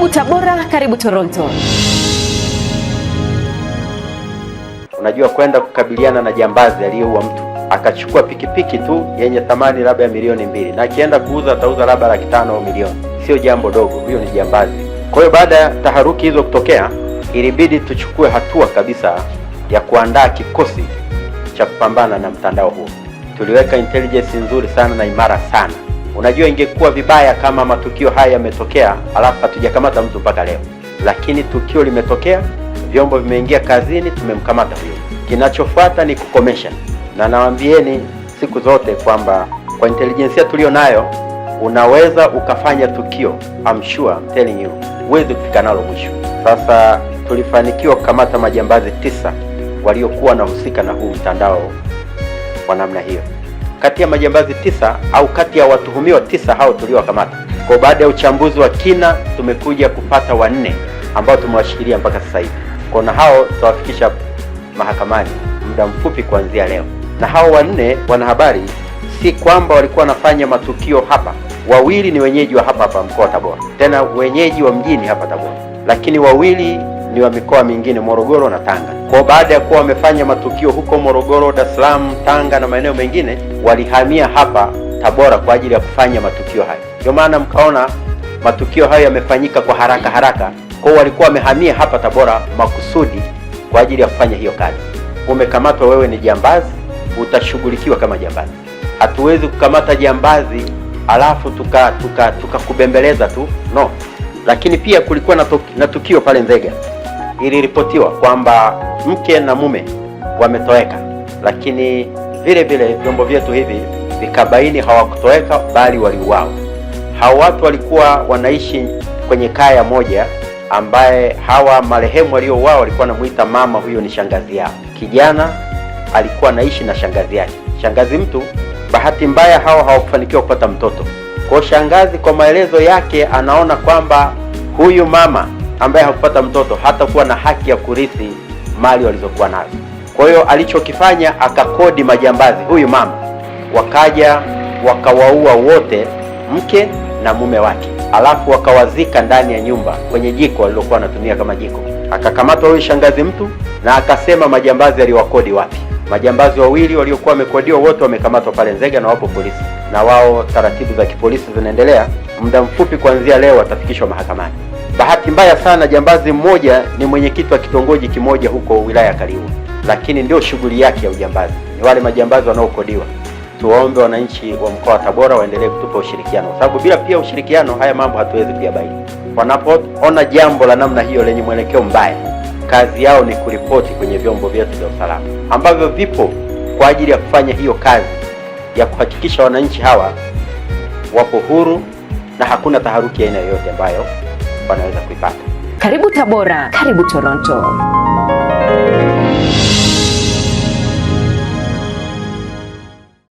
Karibu Tabora, karibu Toronto. Unajua, kwenda kukabiliana na jambazi aliyeua mtu akachukua pikipiki tu yenye thamani labda ya milioni 2 na akienda kuuza atauza labda 500,000 au milioni, sio jambo dogo, huyo ni jambazi. Kwa hiyo baada ya taharuki hizo kutokea, ilibidi tuchukue hatua kabisa ya kuandaa kikosi cha kupambana na mtandao huo. Tuliweka intelligence nzuri sana na imara sana. Unajua, ingekuwa vibaya kama matukio haya yametokea alafu hatujakamata mtu mpaka leo, lakini tukio limetokea, vyombo vimeingia kazini, tumemkamata huyo. Kinachofuata ni kukomesha, na nawaambieni siku zote kwamba kwa intelligence tulio nayo unaweza ukafanya tukio, I'm sure, I'm telling you, huwezi kufika nalo mwisho. Sasa tulifanikiwa kukamata majambazi 9 waliokuwa wanahusika na huu mtandao wa namna hiyo. Kati ya majambazi 9 au kati ya watuhumiwa 9 hao tuliowakamata, kwa baada ya uchambuzi wa kina tumekuja kupata 4 ambao tumewashikilia mpaka sasa hivi. Kwa na hao tutawafikisha mahakamani muda mfupi kuanzia leo. Na hao 4 wanahabari si kwamba walikuwa wanafanya matukio hapa. 2 ni wenyeji wa hapa mkoa wa Tabora, tena wenyeji wa mjini hapa Tabora, lakini 2 ni wa mikoa mingine, Morogoro na Tanga. Kwa baada ya kuwa wamefanya matukio huko Morogoro, Dar es Salaam, Tanga na maeneo mengine, walihamia hapa Tabora kwa ajili ya kufanya matukio haya. Ndio maana mkaona matukio hayo yamefanyika kwa haraka. Kwa walikuwa wamehamia hapa Tabora makusudi kwa ajili ya kufanya hiyo kazi. Umekamatwa wewe ni jambazi, utashughulikiwa kama jambazi. Hatuwezi kukamata jambazi alafu tukakubembeleza tu, no. Lakini pia kulikuwa na tukio pale Nzega. Iliripotiwa kwamba mke na mume wametoweka, lakini vile vile vyombo vyetu hivi vikabaini hawakutoweka bali waliuawa. Hao watu walikuwa wanaishi kwenye kaya moja ambaye hawa marehemu waliouawa walikuwa wanamuita mama, huyo ni shangazi yao. Kijana alikuwa anaishi na shangazi yake. Shangazi mtu, bahati mbaya hao hawakufanikiwa kupata mtoto. Kwa shangazi, kwa maelezo yake, anaona kwamba huyu mama ambaye hakupata mtoto hatakuwa na haki ya kurithi mali walizokuwa nazo. Kwa hiyo alichokifanya, akakodi majambazi huyu mama, wakaja wakawaua wote, mke na mume wake, alafu wakawazika ndani ya nyumba kwenye jiko alilokuwa anatumia kama jiko. Akakamatwa huyu shangazi mtu na akasema majambazi aliwakodi wapi. Majambazi 2 waliokuwa wamekodiwa wote wamekamatwa pale Nzega na wapo polisi, na wao taratibu za kipolisi zinaendelea. Muda mfupi kuanzia leo watafikishwa mahakamani. Bahati mbaya sana, jambazi mmoja ni mwenyekiti wa kitongoji kimoja huko wilaya ya Kaliua, lakini ndio shughuli yake ya ujambazi ni wale majambazi wanaokodiwa. Tuwaombe wananchi wa mkoa wa Tabora waendelee kutupa ushirikiano, sababu bila pia ushirikiano haya mambo hatuwezi kuyabaini. Wanapoona jambo la namna hiyo lenye mwelekeo mbaya, kazi yao ni kuripoti kwenye vyombo vyetu vya usalama ambavyo vipo kwa ajili ya kufanya hiyo kazi ya kuhakikisha wananchi hawa wapo huru na hakuna taharuki aina yoyote ambayo wanaweza kuipata. Karibu Tabora, karibu Toronto.